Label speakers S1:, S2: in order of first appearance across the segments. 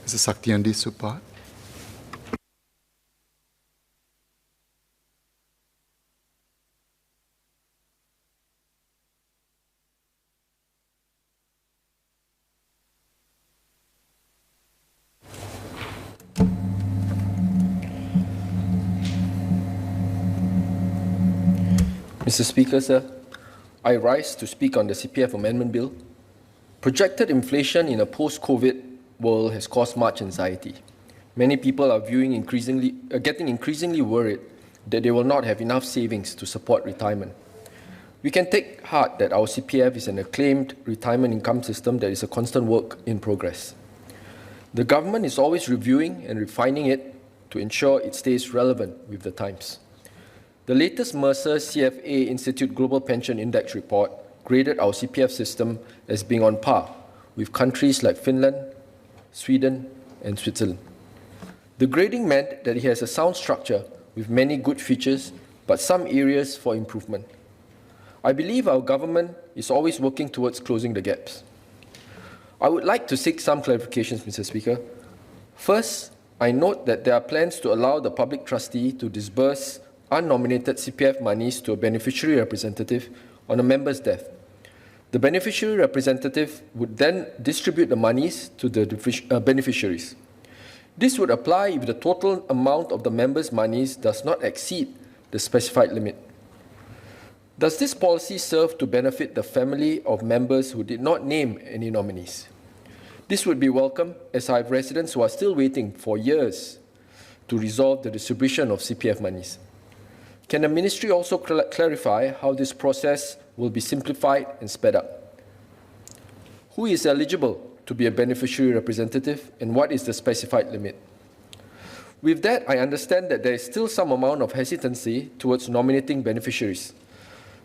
S1: Mr. Saktiandi, Supaat.
S2: Mr. Speaker, sir, I rise to speak on the CPF Amendment Bill. Projected inflation in a post-COVID world has caused much anxiety. Many people are getting increasingly worried that they will not have enough savings to support retirement. We can take heart that our CPF is an acclaimed retirement income system that is a constant work in progress. The government is always reviewing and refining it to ensure it stays relevant with the times. The latest Mercer CFA Institute Global Pension Index report graded our CPF system as being on par with countries like Finland, Sweden, and Switzerland. The grading meant that it has a sound structure with many good features, but some areas for improvement. I believe our government is always working towards closing the gaps. I would like to seek some clarifications, Mr. Speaker. First, I note that there are plans to allow the public trustee to disburse unnominated CPF monies to a beneficiary representative on a member's death. The beneficiary representative would then distribute the monies to the beneficiaries. This would apply if the total amount of the member's monies does not exceed the specified limit. Does this policy serve to benefit the family of members who did not name any nominees? This would be welcome, as I have residents who are still waiting for years to resolve the distribution of CPF monies. Can the Ministry also clarify how this process will be simplified and sped up? Who is eligible to be a beneficiary representative, and what is the specified limit? With that, I understand that there is still some amount of hesitancy towards nominating beneficiaries.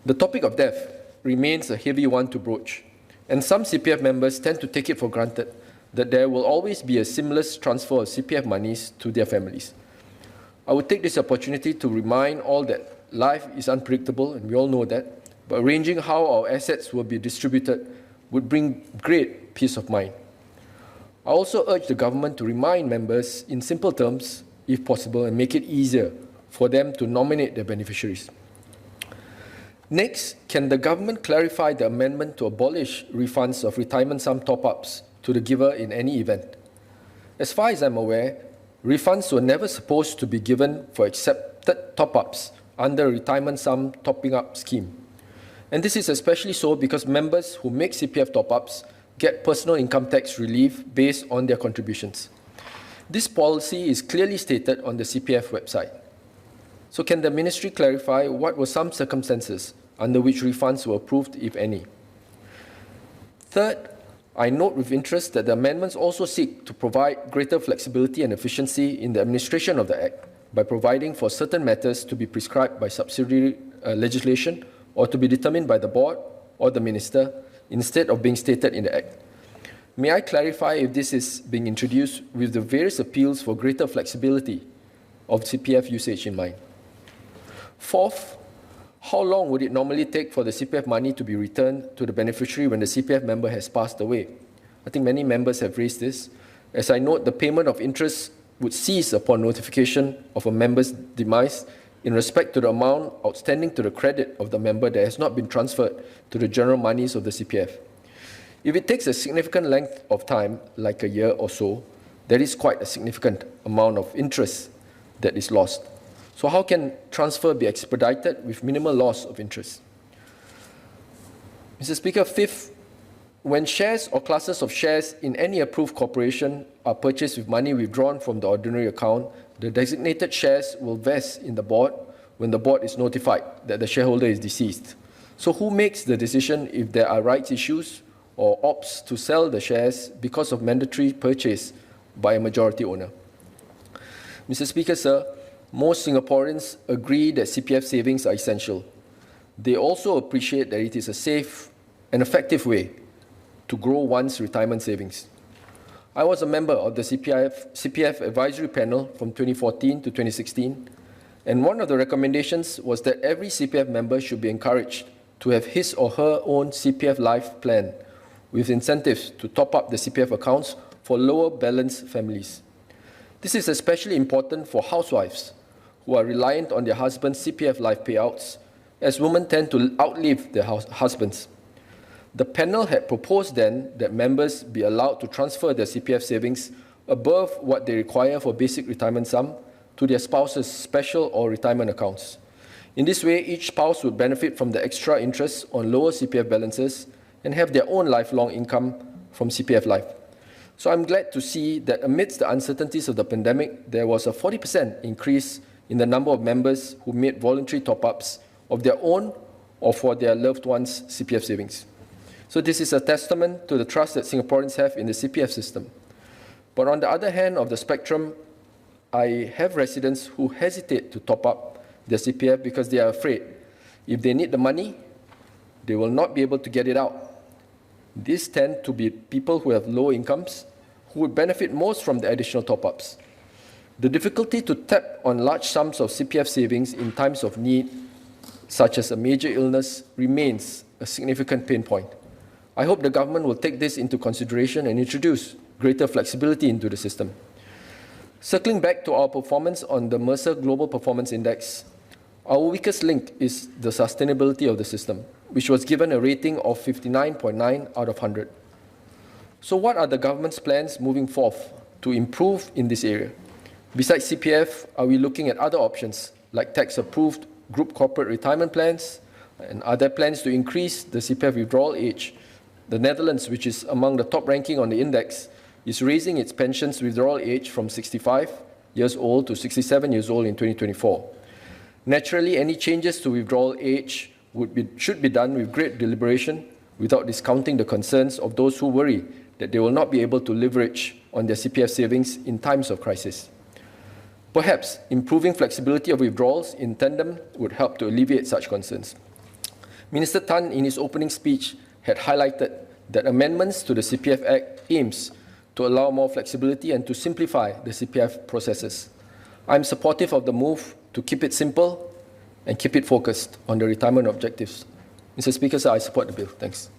S2: The topic of death remains a heavy one to broach, and some CPF members tend to take it for granted that there will always be a seamless transfer of CPF monies to their families. I would take this opportunity to remind all that life is unpredictable, and we all know that, but arranging how our assets will be distributed would bring great peace of mind. I also urge the government to remind members in simple terms, if possible, and make it easier for them to nominate their beneficiaries. Next, can the government clarify the amendment to abolish refunds of retirement sum top-ups to the giver in any event? As far as I'm aware, refunds were never supposed to be given for accepted top-ups under a retirement sum topping-up scheme. And this is especially so because members who make CPF top-ups get personal income tax relief based on their contributions. This policy is clearly stated on the CPF website. So can the Ministry clarify what were some circumstances under which refunds were approved, if any? Third, I note with interest that the amendments also seek to provide greater flexibility and efficiency in the administration of the Act by providing for certain matters to be prescribed by subsidiary legislation or to be determined by the Board or the Minister instead of being stated in the Act. May I clarify if this is being introduced with the various appeals for greater flexibility of CPF usage in mind? Fourth, how long would it normally take for the CPF money to be returned to the beneficiary when the CPF member has passed away? I think many members have raised this. As I note, the payment of interest would cease upon notification of a member's demise in respect to the amount outstanding to the credit of the member that has not been transferred to the general monies of the CPF. If it takes a significant length of time, like a year or so, there is quite a significant amount of interest that is lost. So how can transfer be expedited with minimal loss of interest? Mr. Speaker, fifth, when shares or classes of shares in any approved corporation are purchased with money withdrawn from the ordinary account, the designated shares will vest in the board when the board is notified that the shareholder is deceased. So who makes the decision if there are rights issues or opts to sell the shares because of mandatory purchase by a majority owner? Mr. Speaker, sir, most Singaporeans agree that CPF savings are essential. They also appreciate that it is a safe and effective way to grow one's retirement savings. I was a member of the CPF advisory panel from 2014 to 2016, and one of the recommendations was that every CPF member should be encouraged to have his or her own CPF life plan with incentives to top up the CPF accounts for lower balanced families. This is especially important for housewives who are reliant on their husband's CPF life payouts, as women tend to outlive their husbands. The panel had proposed then that members be allowed to transfer their CPF savings above what they require for basic retirement sum to their spouse's special or retirement accounts. In this way, each spouse would benefit from the extra interest on lower CPF balances and have their own lifelong income from CPF Life. So I'm glad to see that amidst the uncertainties of the pandemic, there was a 40% increase in the number of members who made voluntary top-ups of their own or for their loved ones' CPF savings. So this is a testament to the trust that Singaporeans have in the CPF system. But on the other hand of the spectrum, I have residents who hesitate to top up their CPF because they are afraid if they need the money, they will not be able to get it out. These tend to be people who have low incomes who would benefit most from the additional top-ups. The difficulty to tap on large sums of CPF savings in times of need, such as a major illness, remains a significant pain point. I hope the government will take this into consideration and introduce greater flexibility into the system. Circling back to our performance on the Mercer Global Performance Index, our weakest link is the sustainability of the system, which was given a rating of 59.9 out of 100. So what are the government's plans moving forth to improve in this area? Besides CPF, are we looking at other options like tax-approved group corporate retirement plans? And are there plans to increase the CPF withdrawal age? The Netherlands, which is among the top ranking on the index, is raising its pensions withdrawal age from 65 years old to 67 years old in 2024. Naturally, any changes to withdrawal age should be done with great deliberation without discounting the concerns of those who worry that they will not be able to leverage on their CPF savings in times of crisis. Perhaps improving flexibility of withdrawals in tandem would help to alleviate such concerns. Minister Tan, in his opening speech, had highlighted that amendments to the CPF Act aims to allow more flexibility and to simplify the CPF processes. I'm supportive of the move to keep it simple and keep it focused on the retirement objectives. Mr. Speaker, sir, I support the bill. Thanks.